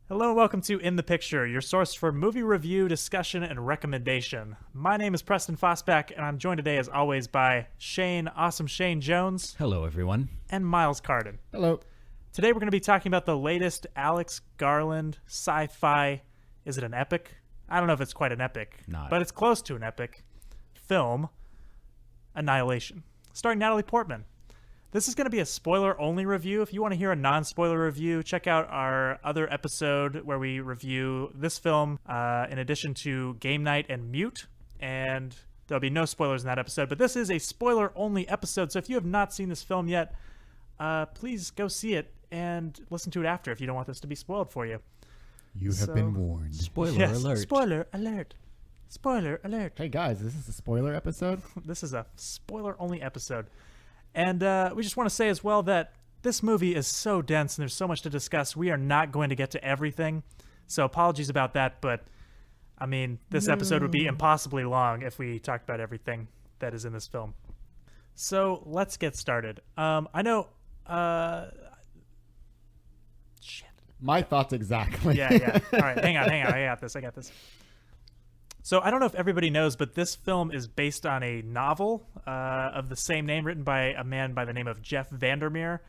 Hello and welcome to In the Picture, your source for movie review, discussion, and recommendation. My name is Preston Fosbeck, and I'm joined today, as always, by Awesome Shane Jones, Hello, everyone. and Miles Carden. Hello. Today we're going to be talking about the latest Alex Garland sci-fi, is it an epic? I don't know if it's quite an epic, but it's close to an epic film, Annihilation, starring Natalie Portman. This is going to be a spoiler-only review. If you want to hear a non-spoiler review, check out our other episode where we review this film in addition to Game Night and Mute, and there'll be no spoilers in that episode. But this is a spoiler-only episode, so if you have not seen this film yet, please go see it and listen to it after if you don't want this to be spoiled for you. You have been warned. Spoiler alert. Spoiler alert. Spoiler alert. Hey guys, this is a spoiler episode. This is a spoiler-only episode. And we just want to say as well that this movie is so dense and there's so much to discuss. We are not going to get to everything. So apologies about that. But, I mean, this episode would be impossibly long if we talked about everything that is in this film. So let's get started. I know... shit. My thoughts exactly. Yeah. All right, hang on. I got this. So I don't know if everybody knows, but this film is based on a novel of the same name written by a man by the name of Jeff Vandermeer.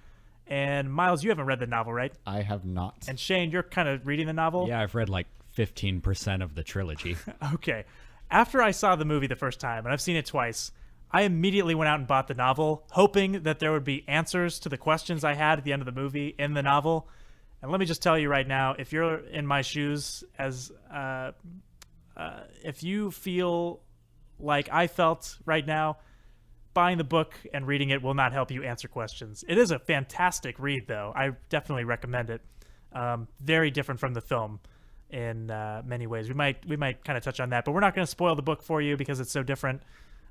And Miles, you haven't read the novel, right? I have not. And Shane, you're kind of reading the novel? Yeah, I've read like 15% of the trilogy. Okay. After I saw the movie the first time, and I've seen it twice, I immediately went out and bought the novel, hoping that there would be answers to the questions I had at the end of the movie in the novel. And let me just tell you right now, if you're in my shoes as... if you feel like I felt right now, buying the book and reading it will not help you answer questions. It is a fantastic read, though. I definitely recommend it. Very different from the film in many ways. We might kind of touch on that, but we're not going to spoil the book for you because it's so different.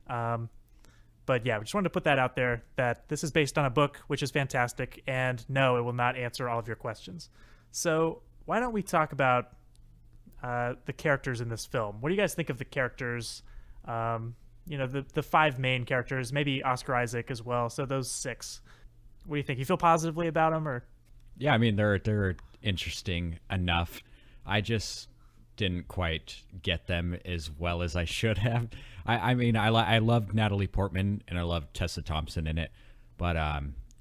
But yeah, we just wanted to put that out there that this is based on a book, which is fantastic, and no, it will not answer all of your questions. So why don't we talk about the characters in this film? What do you guys think of the characters? The five main characters, maybe Oscar Isaac as well. So those six. What do you think? You feel positively about them, or? Yeah, I mean they're interesting enough. I just didn't quite get them as well as I should have. I loved Natalie Portman and I loved Tessa Thompson in it, but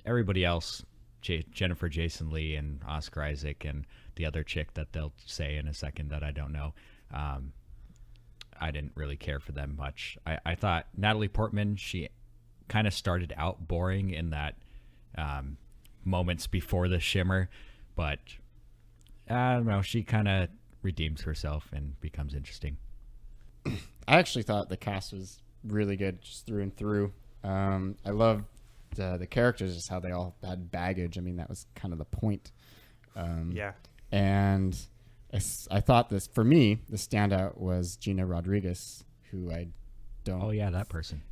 everybody else, Jennifer Jason Leigh and Oscar Isaac and the other chick that they'll say in a second that I don't know, I didn't really care for them much. I thought Natalie Portman, she kind of started out boring in that moments before the Shimmer, but I don't know, she kind of redeems herself and becomes interesting. I actually thought the cast was really good, just through and through. I loved the characters, just how they all had baggage. I mean, that was kind of the point. Yeah. And I thought this, for me, the standout was Gina Rodriguez, who I don't... Oh, yeah, that person.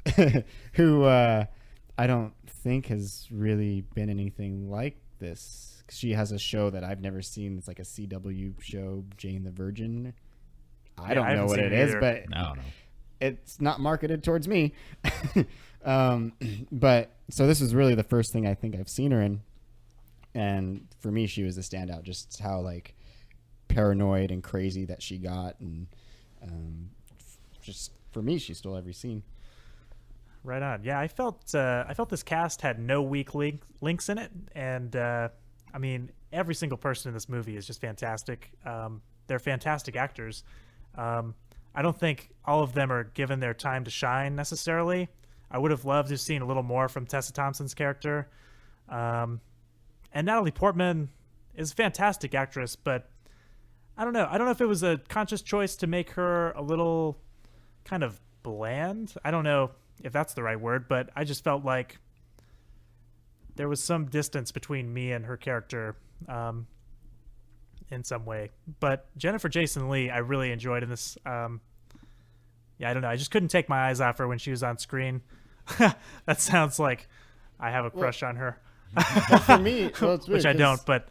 who I don't think has really been anything like this. She has a show that I've never seen. It's like a CW show, Jane the Virgin. I don't know what it is, but no. It's not marketed towards me. But so this was really the first thing I think I've seen her in. And for me, she was the standout, just how like paranoid and crazy that she got. And just for me, she stole every scene. Right on. Yeah, I felt this cast had no weak links in it. And I mean, every single person in this movie is just fantastic. They're fantastic actors. I don't think all of them are given their time to shine necessarily. I would have loved to have seen a little more from Tessa Thompson's character. And Natalie Portman is a fantastic actress, but I don't know. I don't know if it was a conscious choice to make her a little kind of bland. I don't know if that's the right word, but I just felt like there was some distance between me and her character in some way. But Jennifer Jason Leigh, I really enjoyed in this. I don't know. I just couldn't take my eyes off her when she was on screen. That sounds like I have a crush on her. For me, it's weird, which I don't, but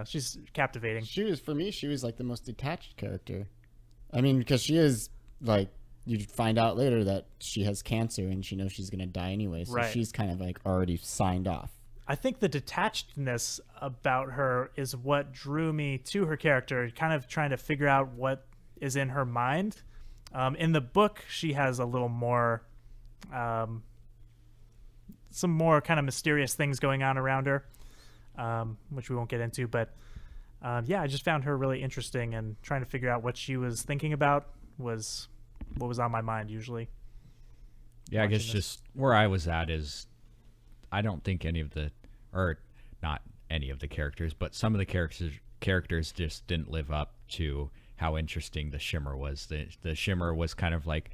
she's captivating. She was like the most detached character. I mean, because she is like, you find out later that she has cancer and she knows she's going to die anyway. So right. She's kind of like already signed off. I think the detachedness about her is what drew me to her character, kind of trying to figure out what is in her mind. In the book, she has a little more, some more kind of mysterious things going on around her, which we won't get into. But yeah, I just found her really interesting, and trying to figure out what she was thinking about was what was on my mind usually. Yeah, I guess just where I was at is I don't think any of the, or not any of the characters, but some of the characters just didn't live up to how interesting the Shimmer was. The Shimmer was kind of like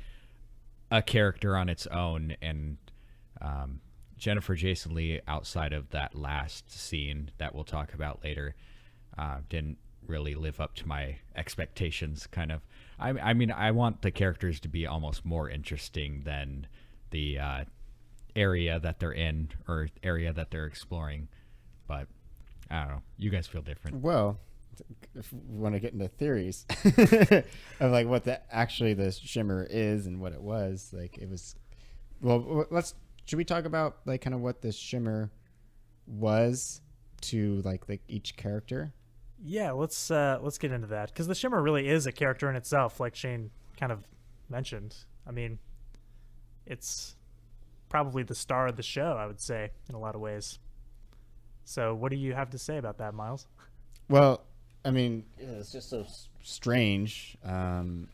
a character on its own, and Jennifer Jason Leigh, outside of that last scene that we'll talk about later, didn't really live up to my expectations. Kind of, I mean, I want the characters to be almost more interesting than the area that they're in or area that they're exploring, but I don't know. You guys feel different. Well, if we want to get into theories of like what the Shimmer is and what it was, like it was. Well, should we talk about like kind of what the Shimmer was to like each character? Yeah, let's get into that, because the Shimmer really is a character in itself, like Shane kind of mentioned. I mean, it's probably the star of the show, I would say, in a lot of ways. So what do you have to say about that, Miles? Well, I mean, it's just so strange and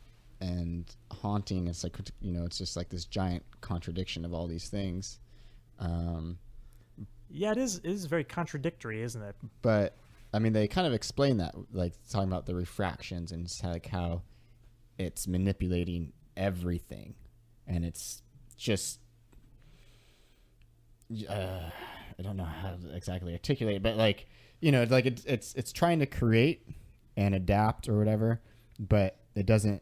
haunting. It's like, it's just like this giant contradiction of all these things. Yeah, it is very contradictory, isn't it? But I mean, they kind of explain that, like talking about the refractions and just like how it's manipulating everything, and it's just I don't know how to exactly articulate it, but like, like it's trying to create and adapt or whatever, but it doesn't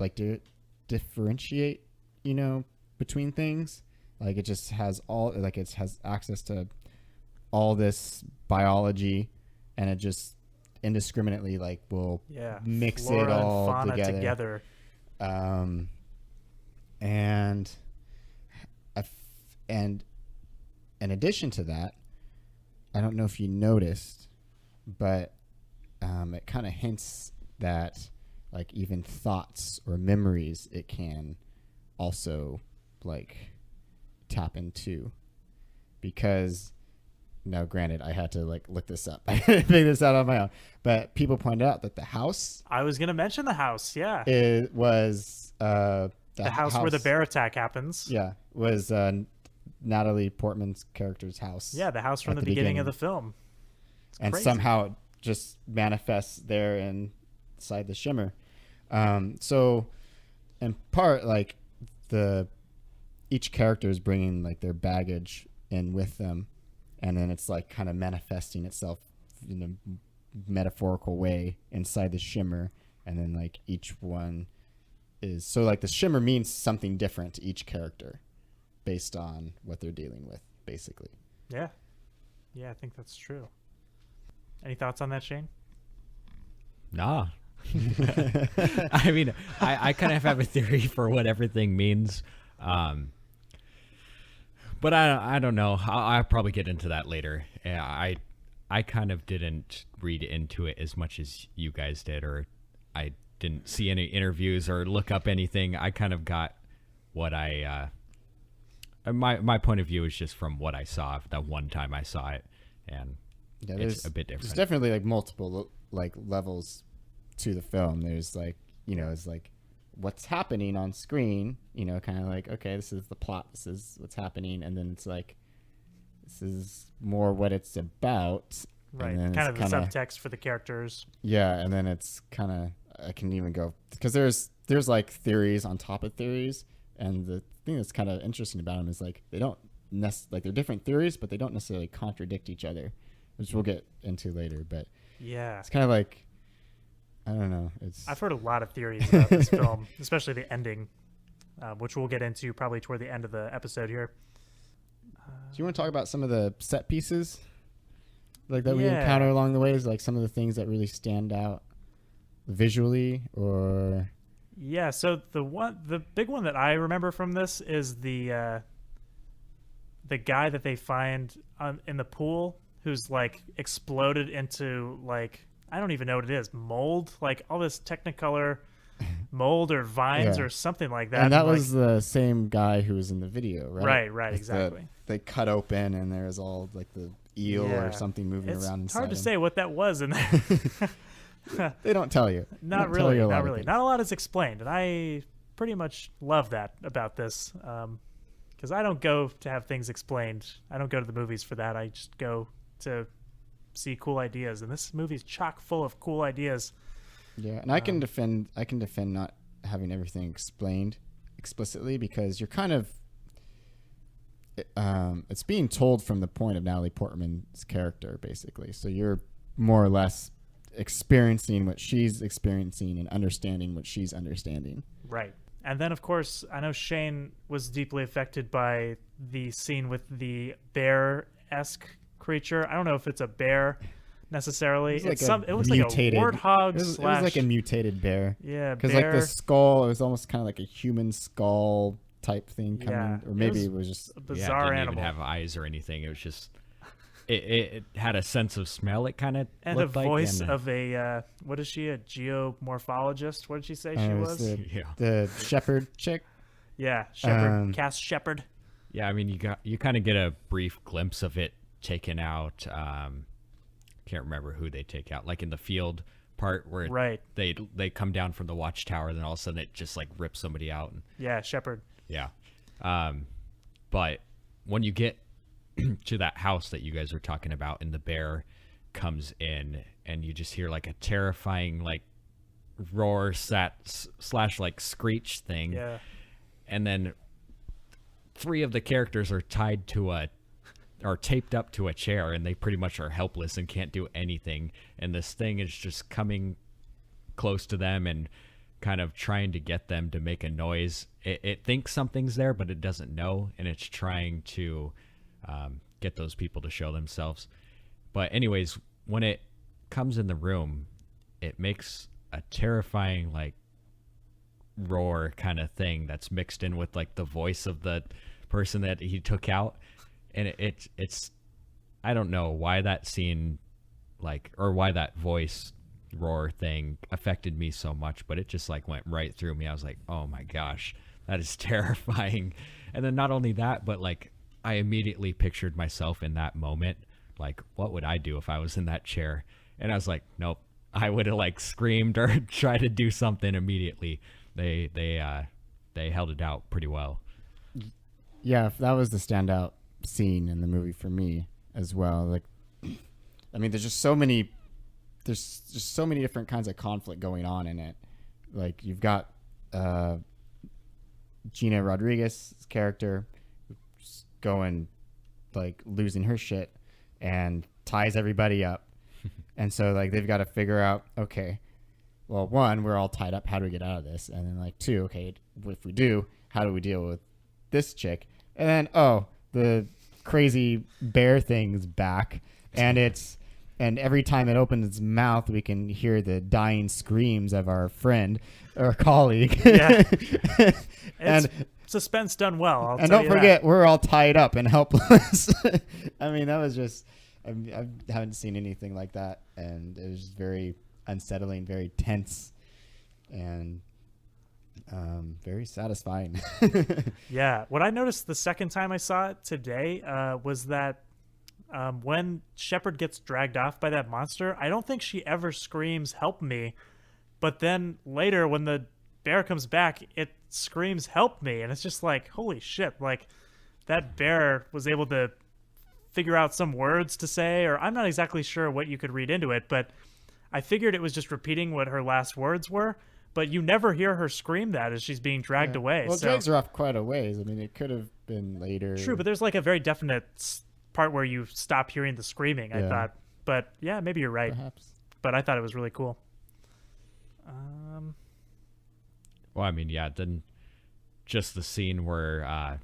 like differentiate, between things. Like it just has it has access to all this biology, and it just indiscriminately like will mix it all and fauna together. And in addition to that, I don't know if you noticed, but it kind of hints that like even thoughts or memories it can also like tap into, because now granted I had to like look this up. I didn't figure this out on my own, but people pointed out that the house, I was going to mention the house. Yeah. It was the house where the bear attack happens. Yeah. Was Natalie Portman's character's house. Yeah, the house from the beginning of the film. And crazy. Somehow it just manifests there inside the Shimmer. So in part, like each character is bringing like their baggage in with them, and then it's like kind of manifesting itself in a metaphorical way inside the Shimmer, and then like each one is, so like the Shimmer means something different to each character based on what they're dealing with, basically. Yeah, I think that's true. Any thoughts on that, Shane? Nah. I mean, I kind of have a theory for what everything means, but I don't know. I'll probably get into that later. I kind of didn't read into it as much as you guys did, or I didn't see any interviews or look up anything. I kind of got what my point of view is just from what I saw that one time I saw it, and it's a bit different. There's definitely like multiple like levels to the film. There's like, it's like what's happening on screen, kind of like, okay, this is the plot, this is what's happening, and then it's like, this is more what it's about, right? Kind of the subtext for the characters. Yeah, and then it's kind of, I can even go, because there's like theories on top of theories, and the thing that's kind of interesting about them is like they don't like they're different theories, but they don't necessarily contradict each other, which we'll get into later. But yeah, it's kind of like, I don't know. I've heard a lot of theories about this film, especially the ending, which we'll get into probably toward the end of the episode here. Do you want to talk about some of the set pieces like that we encounter along the way? Is like some of the things that really stand out visually, or? Yeah, so the big one that I remember from this is the the guy that they find in the pool who's like exploded into like, I don't even know what it is, mold, like all this Technicolor mold or vines Yeah. or something like that. And that like, was the same guy who was in the video, right? Right, With exactly. they cut open and there's all like the eel Yeah. or something moving It's around inside hard to him. say what that was in there. They don't tell you. They Not don't tell really, you a lot not of really. things. Not a lot is explained, and I pretty much love that about this. Because I don't go to have things explained. I don't go to the movies for that. I just go to see cool ideas, and this movie's chock full of cool ideas. Yeah, and I can defend not having everything explained explicitly because you're kind of it's being told from the point of Natalie Portman's character basically. So you're more or less experiencing what she's experiencing and understanding what she's understanding. Right. And then, of course, I know Shane was deeply affected by the scene with the bear-esque creature. I don't know if it's a bear necessarily. It looks like a warthog It was like a mutated bear. Yeah, because like the skull, it was almost kind of like a human skull type thing coming, Yeah, or maybe it was just a bizarre it didn't animal. even have eyes or anything. It was just it had a sense of smell. It kind of And a looked like, voice and, of a, what is she, a geomorphologist? What did she say she it was? the shepherd chick. Yeah, Shepherd, Cass Shepherd. Yeah, I mean, you kind of get a brief glimpse of it taken out. Can't remember who they take out, like in the field part where Right. they come down from the watchtower, then all of a sudden it just like rips somebody out. And, Yeah, Shepherd. yeah, but when you get to that house that you guys are talking about, and the bear comes in, and you just hear like a terrifying like roar slash like screech thing. Yeah. And then 3 of the characters are tied to are taped up to a chair, and they pretty much are helpless and can't do anything. And this thing is just coming close to them and kind of trying to get them to make a noise. It thinks something's there, but it doesn't know, and it's trying to get those people to show themselves. But anyways, when it comes in the room, it makes a terrifying like roar kind of thing that's mixed in with like the voice of the person that he took out. And it's I don't know why that scene like, or why that voice roar thing affected me so much, but it just like went right through me. I was like, oh my gosh, that is terrifying. And then not only that, but like I immediately pictured myself in that moment. Like, what would I do if I was in that chair? And I was like, nope, I would have like screamed or tried to do something immediately. They held it out pretty well. Yeah, that was the standout scene in the movie for me as well. Like, I mean, there's just so many different kinds of conflict going on in it. Like, you've got Gina Rodriguez's character just going, like, losing her shit and ties everybody up. And so, like, they've got to figure out, okay, well, 1, we're all tied up. How do we get out of this? And then, like, 2, okay, if we do, how do we deal with this chick? And then, oh, the crazy bear thing's back, and every time it opens its mouth, we can hear the dying screams of our friend or colleague. Yeah. And It's suspense done well. I'll and tell don't you forget, we're all tied up and helpless. I mean, that was just, I haven't seen anything like that, and it was very unsettling, very tense, and very satisfying. Yeah. What I noticed the second time I saw it today was that when Shepard gets dragged off by that monster, I don't think she ever screams, "Help me." But then later, when the bear comes back, it screams, "Help me." And it's just like, holy shit. Like, that bear was able to figure out some words to say, or I'm not exactly sure what you could read into it, but I figured it was just repeating what her last words were. But you never hear her scream that as she's being dragged away. Well, it so. drags her off quite a ways. I mean, it could have been later. True, but there's like a very definite part where you stop hearing the screaming, I Yeah. thought. But yeah, maybe you're right. Perhaps. But I thought it was really cool. Well, I mean, yeah, then just the scene where,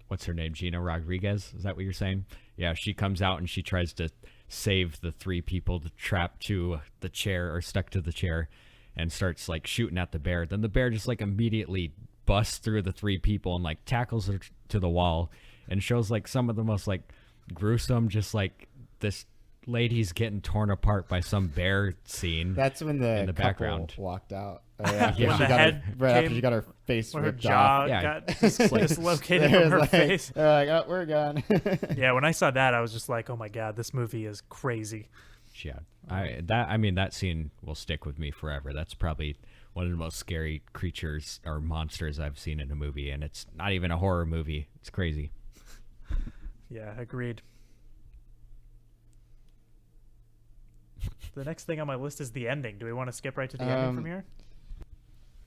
what's her name? Gina Rodriguez? Is that what you're saying? Yeah, she comes out and she tries to save the 3 people trapped to the chair or stuck to the chair and starts like shooting at the bear. Then the bear just like immediately busts through the 3 people and like tackles her to the wall and shows like some of the most like gruesome, just like this lady's getting torn apart by some bear scene. That's when the the couple background walked out. After Yeah. she The got head her, right after came- she got her face Where her ripped jaw off. Yeah. got dislocated They're from her like, face. They're like, oh, we're gone. Yeah, when I saw that, I was just like, oh my god, this movie is crazy. Yeah, that scene will stick with me forever. That's probably one of the most scary creatures or monsters I've seen in a movie, and it's not even a horror movie. It's crazy. Yeah, agreed. The next thing on my list is the ending. Do we want to skip right to the ending from here?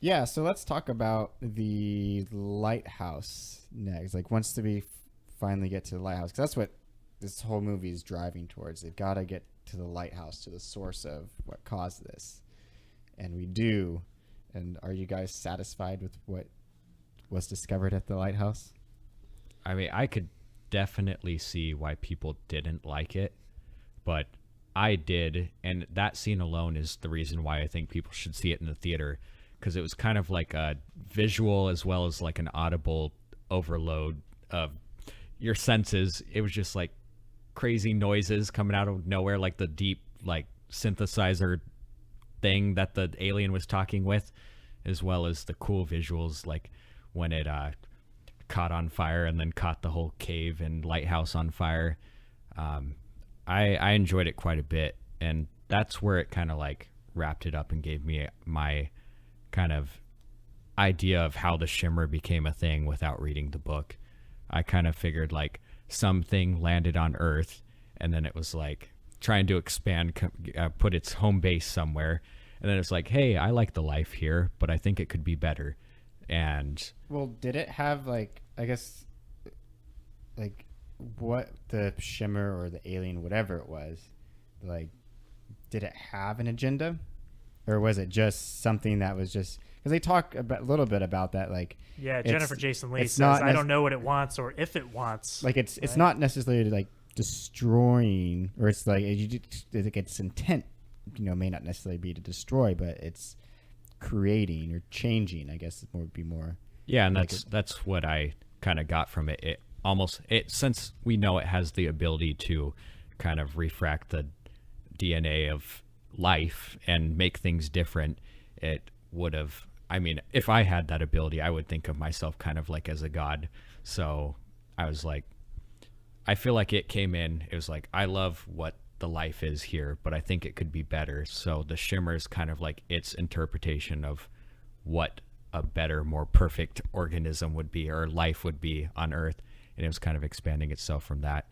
Yeah, so let's talk about the lighthouse next. Like, once we finally get to the lighthouse, because that's what this whole movie is driving towards. They've got to get to the lighthouse, to the source of what caused this. And we do. And are you guys satisfied with what was discovered at the lighthouse? I mean, I could definitely see why people didn't like it, but I did, and that scene alone is the reason why I think people should see it in the theater, because it was kind of like a visual as well as like an audible overload of your senses. It was just like crazy noises coming out of nowhere, like the deep like synthesizer thing that the alien was talking with, as well as the cool visuals, like when it caught on fire and then caught the whole cave and lighthouse on fire. I enjoyed it quite a bit, and that's where it kind of like wrapped it up and gave me my kind of idea of how the Shimmer became a thing without reading the book. I kind of figured like something landed on Earth, and then it was like trying to expand, put its home base somewhere, and then it's like, hey, I like the life here, but I think it could be better. And Well, did it have, like, I guess, like, what the Shimmer or the alien, whatever it was, like, did it have an agenda? Or was it just something that was just... Because they talk a little bit about that, like... Yeah, it's- Jennifer Jason Leigh it's says, not I don't know what it wants or if it wants. Like, it's Right. not necessarily, like, destroying, or it's like, its intent, may not necessarily be to destroy, but it's creating or changing, I guess would be more... yeah, and like that's what I kind of got from it. Since we know it has the ability to kind of refract the DNA of life and make things different, it would have, I mean, if I had that ability, I would think of myself kind of like as a god. So I was like, I feel like it came in, it was like, I love what the life is here, but I think it could be better. So the Shimmer is kind of like its interpretation of what a better, more perfect organism would be, or life would be on Earth. And it was kind of expanding itself from that.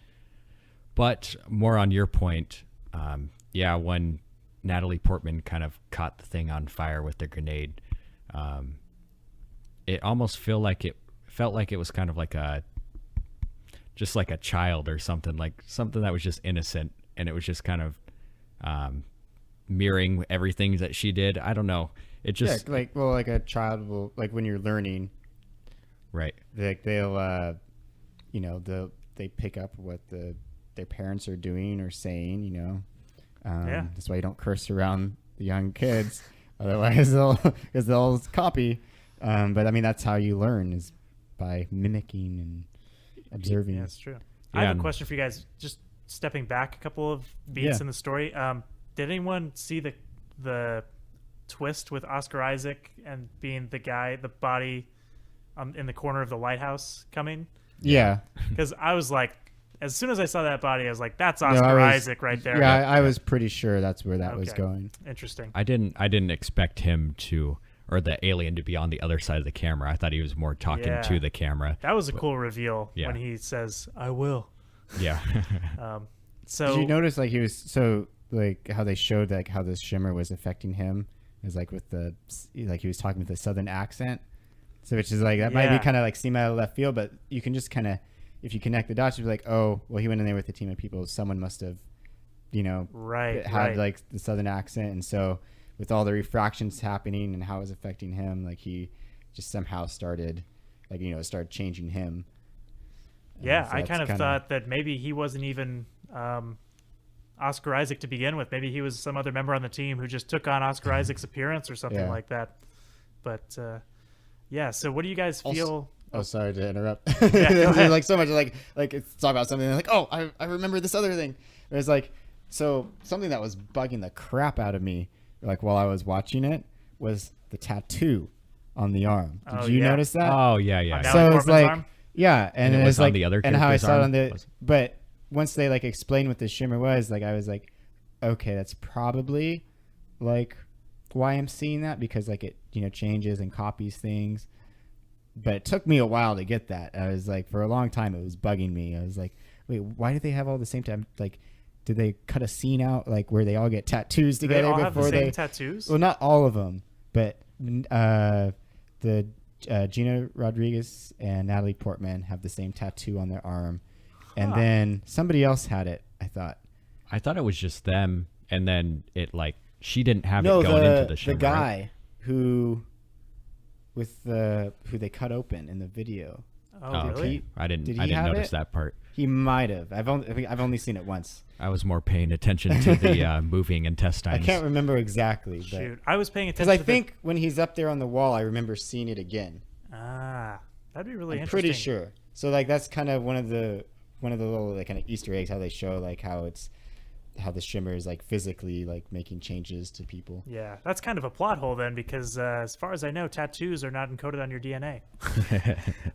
But more on your point, yeah, when Natalie Portman kind of caught the thing on fire with the grenade, it almost felt like it was kind of like just like a child or something, like something that was just innocent, and it was just kind of mirroring everything that she did. I don't know. It just like a child will, like, when you're learning, right. like they'll they pick up what their parents are doing or saying, Yeah. That's why you don't curse around the young kids, otherwise they'll copy. But I mean, that's how you learn, is by mimicking and observing. Yeah, that's true. I Yeah, have a question for you guys. Just stepping back a couple of beats in the story. Did anyone see the twist with Oscar Isaac and being the body in the corner of the lighthouse coming? Yeah. Because I was like, as soon as I saw that body, I was like, that's No, Oscar I was- Isaac right there. Yeah, I was pretty sure that's where that was Okay. going. Interesting. I didn't expect him to, or the alien to be on the other side of the camera. I thought he was more talking Yeah. to the camera. That was a cool reveal Yeah. when he says, I will. Yeah. So Did you notice, like, he was so, like, how they showed, like, how this Shimmer was affecting him? It was like with he was talking with a southern accent. So which is like, that might be kind of like seem out of left field, but you can just kind of, if you connect the dots, you'd be like, oh, well, he went in there with a team of people. Someone must have, had like the southern accent. And so with all the refractions happening and how it was affecting him, like he just somehow started, like, started changing him. Yeah, So I that's kind of kinda- thought that maybe he wasn't even Oscar Isaac to begin with. Maybe he was some other member on the team who just took on Oscar Isaac's appearance or something Yeah. like that. But yeah, so what do you guys feel Oh, sorry to interrupt. Yeah, go There's ahead. like so much like it's talk about something like, oh, I remember this other thing. It was like, so something that was bugging the crap out of me, like while I was watching it, was the tattoo on the arm. Did Oh, you yeah. notice that? Oh yeah. On yeah. Natalie So it's Portman's like, arm? yeah, and it it was was on like, the other and how I character's saw it arm? on the, Was it? but once they like explained what the shimmer was, like I was like, okay, that's probably like why I'm seeing that, because like it, you know, changes and copies things. But it took me a while to get that. I was like, for a long time, it was bugging me. I was like, wait, why do they have all the same time? Like, did they cut a scene out like where they all get tattoos Do they together all have the before same they? tattoos? Well, not all of them, but the Gina Rodriguez and Natalie Portman have the same tattoo on their arm, and then somebody else had it. I thought it was just them, and then it like she didn't have No, it going into the shimmer. the guy who they cut open in the video. Oh, really? he- I did didn't he have notice it? that part. He might have. I've only seen it once. I was more paying attention to the moving intestines. I can't remember exactly, but Shoot, I was paying because attention. I think when he's up there on the wall, I remember seeing it again. That'd be really I'm interesting. pretty sure. So like that's kind of one of the little like kind of Easter eggs, how they show like how the shimmer is like physically like making changes to people. Yeah, that's kind of a plot hole then, because as far as I know, tattoos are not encoded on your DNA.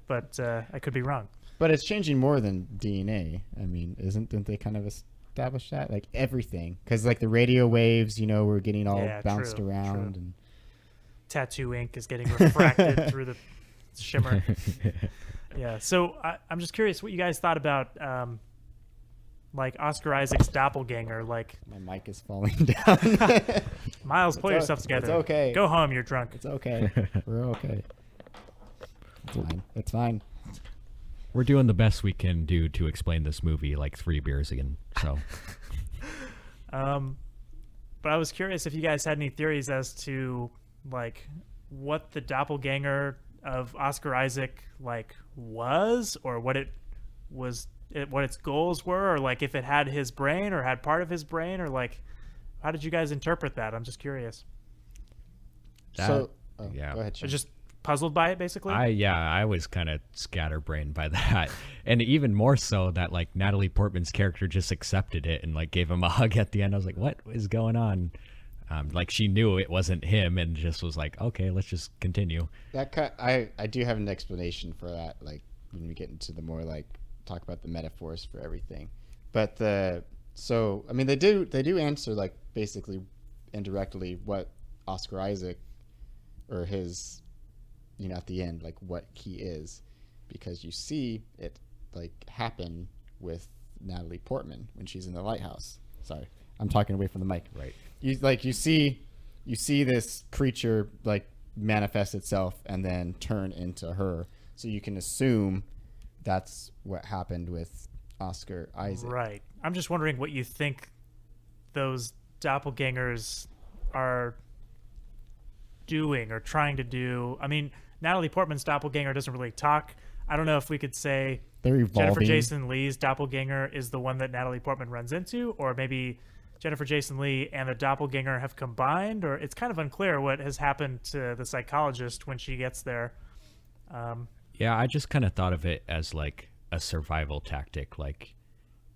But I could be wrong. But it's changing more than DNA. I mean, didn't they kind of establish that? Like everything. Because like the radio waves, you know, were getting all Yeah, bounced true, around. true. And Tattoo ink is getting refracted through the shimmer. Yeah, so I'm just curious what you guys thought about like Oscar Isaac's doppelganger. Like, my mic is falling down. Miles, pull It's yourself together. It's okay. Go home, you're drunk. It's okay. We're okay. It's fine. It's fine. We're doing the best we can do to explain this movie like 3 beers in. So, But I was curious if you guys had any theories as to like what the doppelganger of Oscar Isaac like was, or what it was, what its goals were, or like if it had his brain or had part of his brain, or like how did you guys interpret that? I'm just curious. So, yeah. Go ahead. I'm Sean. just puzzled by it, basically. I was kind of scatterbrained by that, and even more so that like Natalie Portman's character just accepted it and like gave him a hug at the end. I was like, what is going on? Like she knew it wasn't him and just was like, okay, let's just continue. I do have an explanation for that. Like when we get into the more like talk about the metaphors for everything, but so I mean they do answer like basically indirectly what Oscar Isaac or his, you know, at the end, like what he is, because you see it like happen with Natalie Portman when she's in the lighthouse. Sorry, I'm talking away from the mic. Right. You see this creature like manifest itself and then turn into her, so you can assume that's what happened with Oscar Isaac. Right. I'm just wondering what you think those doppelgangers are doing or trying to do. I mean, Natalie Portman's doppelganger doesn't really talk. I don't know if we could say They're Jennifer evolving. Jason Leigh's doppelganger is the one that Natalie Portman runs into, or maybe Jennifer Jason Leigh and the doppelganger have combined, or it's kind of unclear what has happened to the psychologist when she gets there. Yeah, I just kind of thought of it as like a survival tactic. Like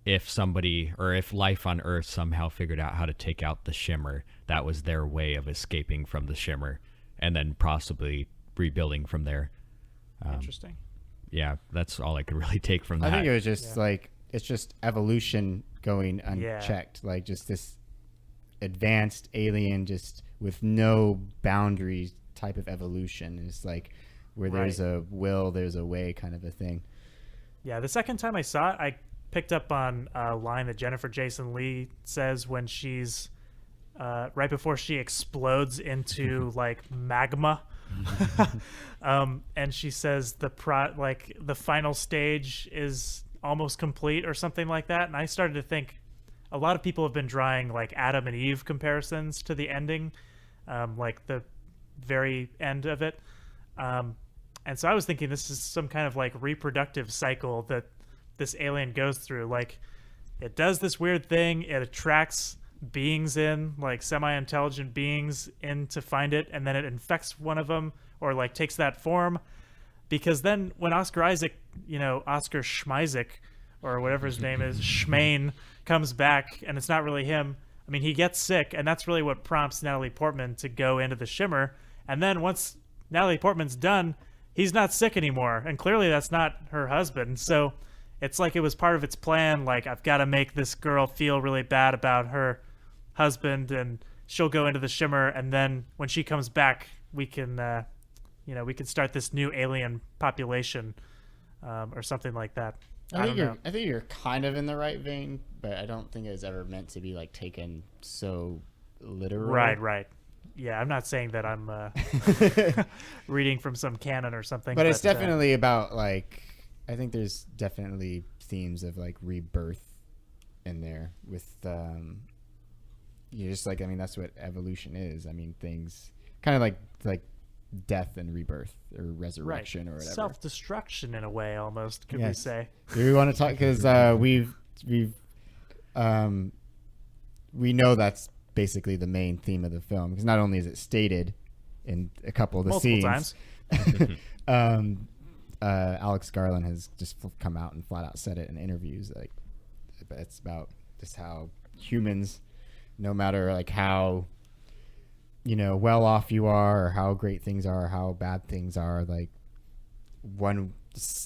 if somebody or if life on Earth somehow figured out how to take out the shimmer, that was their way of escaping from the shimmer and then possibly rebuilding from there. Interesting. Yeah, that's all I could really take from that. I think it was just like it's just evolution going unchecked, like just this advanced alien just with no boundaries type of evolution. It's like where there's a will, there's a way kind of a thing. Yeah, the second time I saw it, I picked up on a line that Jennifer Jason Leigh says when she's right before she explodes into like magma. And she says the final stage is almost complete or something like that. And I started to think a lot of people have been drawing like Adam and Eve comparisons to the ending, like the very end of it. And so I was thinking this is some kind of like reproductive cycle that this alien goes through. Like it does this weird thing. It attracts beings in, like semi-intelligent beings in to find it, and then it infects one of them or like takes that form. because then when Oscar Isaac, Oscar Schmeisek, or whatever his name is, Schmaine, comes back, and it's not really him. I mean, he gets sick, and that's really what prompts Natalie Portman to go into the Shimmer. And then once Natalie Portman's done, he's not sick anymore, and clearly that's not her husband. So it's like it was part of its plan, like, I've got to make this girl feel really bad about her husband, and she'll go into the Shimmer, and then when she comes back, we can start this new alien population, or something like that. I don't know. I think you're kind of in the right vein, but I don't think it's ever meant to be like taken so literal. Right. Yeah, I'm not saying that I'm reading from some canon or something. But it's definitely about, like, I think there's definitely themes of like rebirth in there with just like, I mean, that's what evolution is. I mean, things kind of like death and rebirth or resurrection or whatever. Self-destruction in a way, almost, could we say. Do we want to talk, because we know that's basically the main theme of the film, because not only is it stated in a couple of the scenes times. Alex Garland has just come out and flat out said it in interviews, like, it's about just how humans, no matter like how well off you are, or how great things are, or how bad things are, like,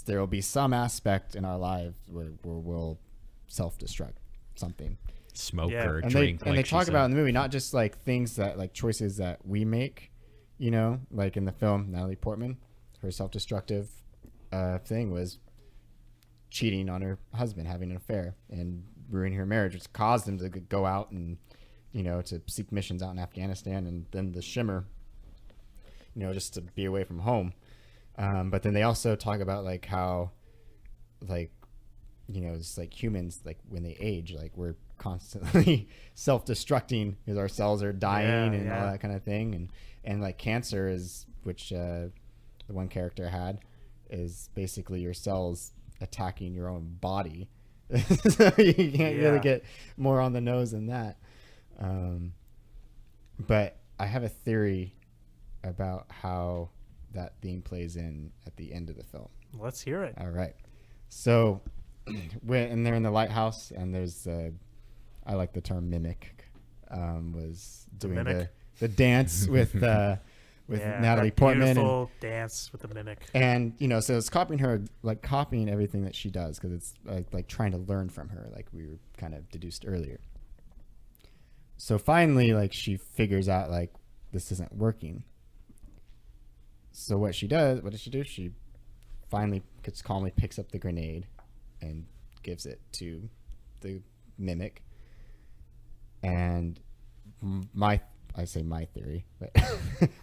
there will be some aspect in our lives where we'll self-destruct something, smoke or and drink. They talk about in the movie not just like things that, like, choices that we make, like in the film, Natalie Portman, her self-destructive thing was cheating on her husband, having an affair, and ruining her marriage, which caused him to go out and to seek missions out in Afghanistan, and then the Shimmer, just to be away from home. But then they also talk about like how, like, it's like humans, like when they age, like we're constantly self-destructing because our cells are dying and all that kind of thing. And like cancer is, which the one character had, is basically your cells attacking your own body. So you can't really get more on the nose than that. But I have a theory about how that theme plays in at the end of the film. Let's hear it. All right. So when they're in the lighthouse, and there's I like the term mimic, was doing the dance with Natalie Portman. Beautiful dance with the mimic. And, so it's copying everything that she does, because it's like trying to learn from her, like we were kind of deduced earlier. So finally, like, she figures out, like, this isn't working. So what does she do? She finally calmly picks up the grenade and gives it to the mimic. And I say my theory, but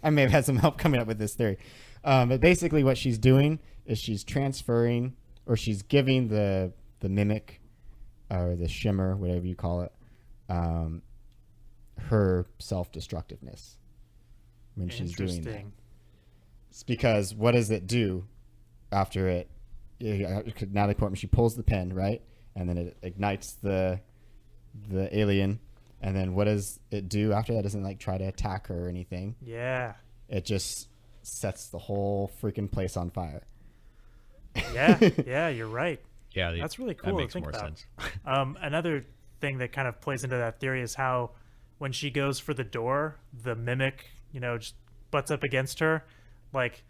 I may have had some help coming up with this theory. But basically what she's doing is she's transferring, or she's giving the mimic, or the Shimmer, whatever you call it, her self-destructiveness when she's doing that. It's because what does it do after it? Natalie Portman, she pulls the pin, right? And then it ignites the alien. And then what does it do after that? It doesn't like try to attack her or anything. Yeah. It just sets the whole freaking place on fire. Yeah, you're right. Yeah, that's really cool. That makes to think more about. sense. Another thing that kind of plays into that theory is how when she goes for the door, the mimic, just butts up against her. Like,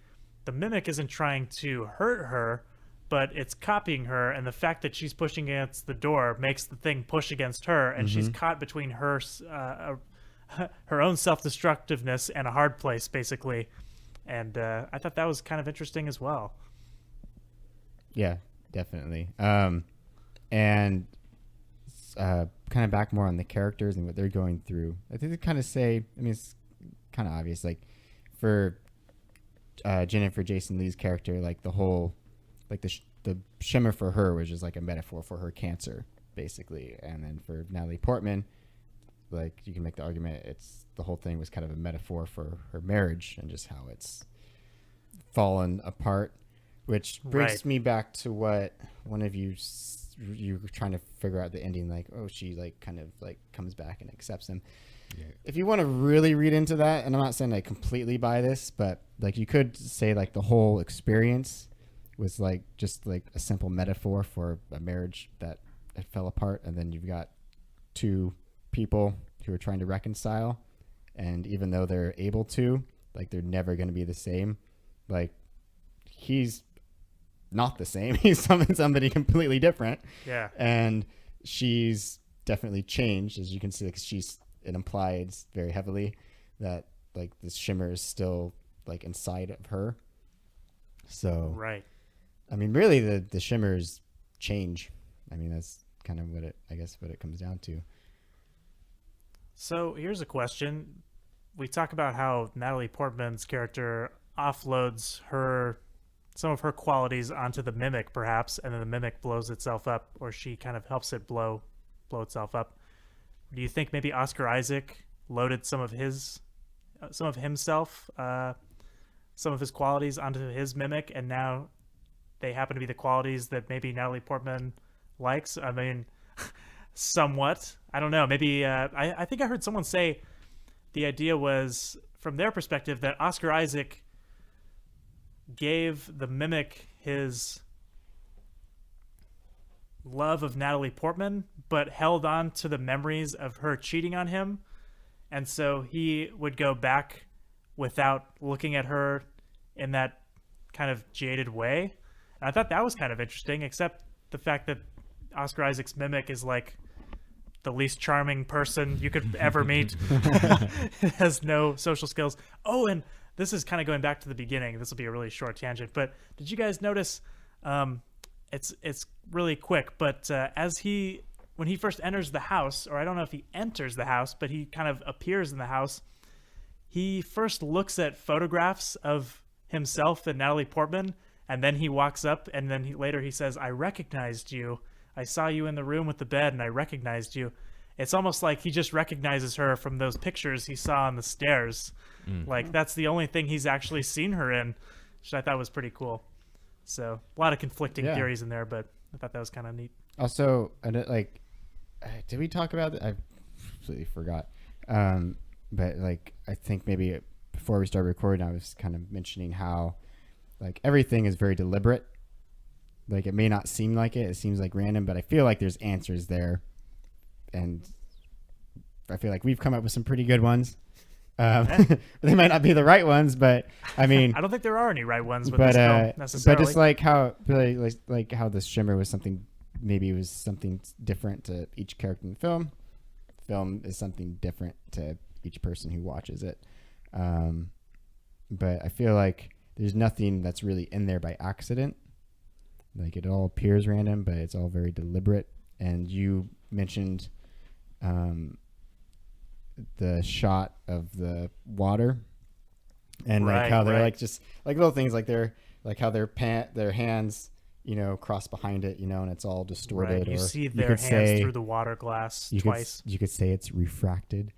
the mimic isn't trying to hurt her, but it's copying her, and the fact that she's pushing against the door makes the thing push against her, and she's caught between her own self-destructiveness and a hard place, basically. And I thought that was kind of interesting as well. Yeah, definitely. And kind of back more on the characters and what they're going through. I think they kind of say, I mean, it's kind of obvious, like for Jennifer Jason Leigh's character, like the whole, like the Shimmer for her was just like a metaphor for her cancer, basically. And then for Natalie Portman, like you can make the argument the whole thing was kind of a metaphor for her marriage and just how it's fallen apart, which brings me back to what one of you were trying to figure out the ending, like, oh, she like kind of like comes back and accepts him. if you want to really read into that, and I'm not saying I completely buy this, but like you could say like the whole experience was like just like a simple metaphor for a marriage that it fell apart, and then you've got two people who are trying to reconcile, and even though they're able to, like they're never going to be the same. Like he's not the same. He's somebody completely different. Yeah. And she's definitely changed, as you can see, because it implies very heavily that like the shimmer is still like inside of her. So, right. I mean, really the shimmers change. I mean, that's kind of what it comes down to. So here's a question. We talk about how Natalie Portman's character offloads some of her qualities onto the mimic, perhaps, and then the mimic blows itself up, or she kind of helps it blow itself up. Do you think maybe Oscar Isaac loaded some of himself, some of his qualities onto his mimic, and now they happen to be the qualities that maybe Natalie Portman likes? I mean, somewhat. I don't know. Maybe I think I heard someone say the idea was, from their perspective, that Oscar Isaac gave the mimic his love of Natalie Portman, but held on to the memories of her cheating on him. And so he would go back without looking at her in that kind of jaded way. And I thought that was kind of interesting, except the fact that Oscar Isaac's mimic is like the least charming person you could ever meet. Has no social skills. Oh, and this is kind of going back to the beginning. This will be a really short tangent, but did you guys notice? It's really quick, but when he first enters the house, or I don't know if he enters the house, but he kind of appears in the house. He first looks at photographs of himself and Natalie Portman, and then he walks up, and then later he says, "I recognized you. I saw you in the room with the bed, and I recognized you." It's almost like he just recognizes her from those pictures he saw on the stairs. Like that's the only thing he's actually seen her in, which I thought was pretty cool. So a lot of conflicting theories in there, but I thought that was kind of neat. Also, like, did we talk about that? I completely forgot. But like, I think maybe before we started recording, I was kind of mentioning how like everything is very deliberate. Like it may not seem like it seems like random, but I feel like there's answers there. And I feel like we've come up with some pretty good ones. They might not be the right ones, but I mean, I don't think there are any right ones with this film necessarily. But just like how the shimmer was something, maybe it was something different to each character in the film. Film is something different to each person who watches it. But I feel like there's nothing that's really in there by accident. Like it all appears random, but it's all very deliberate. And you mentioned the shot of the water, and like how they're like just like little things, like they're like how their hands, cross behind it, and it's all distorted. Right. You or see their hands through the water glass twice. You could say it's refracted.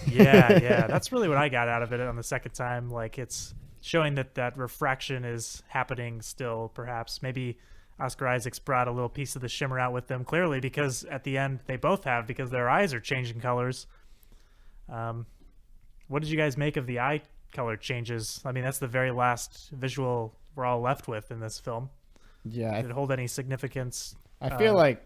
Yeah, that's really what I got out of it on the second time. Like it's showing that refraction is happening still. Perhaps maybe Oscar Isaac's brought a little piece of the shimmer out with them, clearly, because at the end they both have, because their eyes are changing colors. What did you guys make of the eye color changes? I mean, that's the very last visual we're all left with in this film. Yeah. Did it hold any significance? I feel like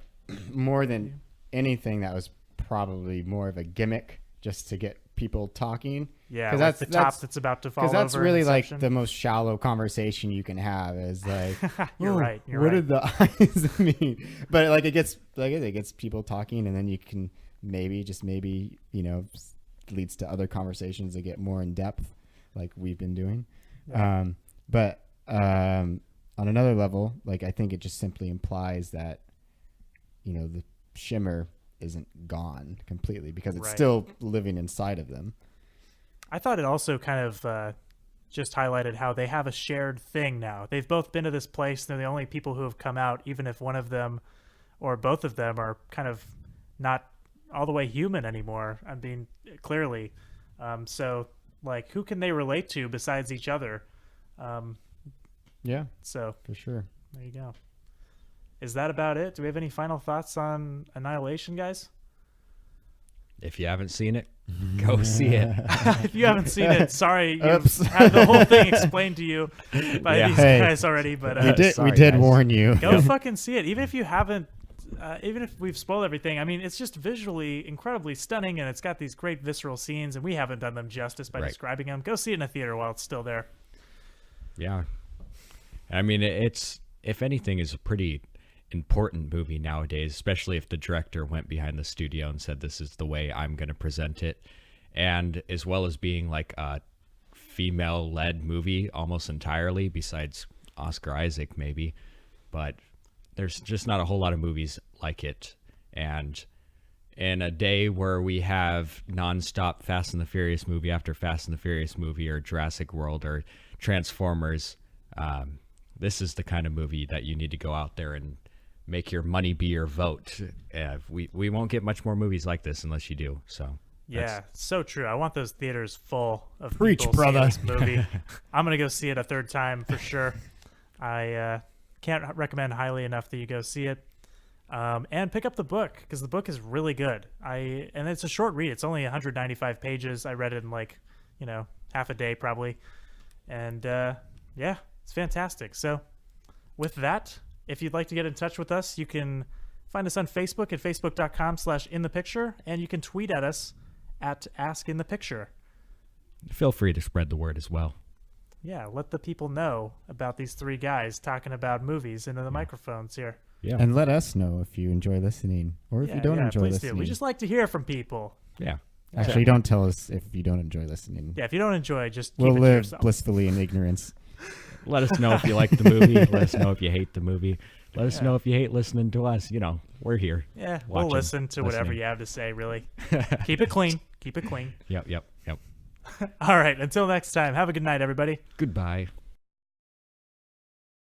more than anything, that was probably more of a gimmick just to get people talking. Yeah, like that's the top that's about to fall over. Because that's really like the most shallow conversation you can have is like, you're right. What did the eyes mean? But like it gets people talking, and then you can maybe leads to other conversations that get more in depth, like we've been doing. Yeah. But on another level, like I think it just simply implies that the shimmer isn't gone completely, because it's still living inside of them. I thought it also kind of just highlighted how they have a shared thing now. They've both been to this place. They're the only people who have come out, even if one of them or both of them are kind of not all the way human anymore. I mean, clearly. So, like, who can they relate to besides each other? Yeah. So, for sure. There you go. Is that about it? Do we have any final thoughts on Annihilation, guys? If you haven't seen it, Go see it. If you haven't seen it, sorry, you've Oops. had the whole thing explained to you by Yeah. these Hey. guys already. But we Sorry, did guys. warn you. go fucking see it, even if you haven't. Even if we've spoiled everything, I mean, it's just visually incredibly stunning, and it's got these great visceral scenes, and we haven't done them justice by Right. describing them. Go see it in a theater while it's still there. Yeah. I mean, it's, if anything, is a pretty important movie nowadays, especially if the director went behind the studio and said, this is the way I'm going to present it. And as well as being like a female-led movie almost entirely, besides Oscar Isaac maybe. But there's just not a whole lot of movies like it. And in a day where we have nonstop Fast and the Furious movie after Fast and the Furious movie, or Jurassic World or Transformers, this is the kind of movie that you need to go out there and make your money be your vote. We won't get much more movies like this unless you do. So Yeah, so true. I want those theaters full of Preach, people brother. seeing this movie. I'm gonna go see it a third time for sure. I can't recommend highly enough that you go see it, and pick up the book, because the book is really good. And it's a short read. It's only 195 pages. I read it in like half a day probably, and yeah, it's fantastic. So with that, if you'd like to get in touch with us, you can find us on Facebook at facebook.com/inthepicture, and you can tweet at us at AskInThePicture. feel free to spread the word as well. Yeah, let the people know about these three guys talking about movies into the microphones here. Yeah. And let us know if you enjoy listening, or if you don't enjoy please listening. do. We just like to hear from people. Yeah. Actually, don't tell us if you don't enjoy listening. Yeah, if you don't enjoy, just keep We'll it to live yourself. blissfully in ignorance. Let us know if you like the movie. Let us know if you hate the movie. Let us know if you hate listening to us. We're here. Yeah, we'll watching, listen to whatever listening. you have to say, really. Keep it clean. Keep it clean. Yep. All right, until next time, have a good night, everybody. Goodbye.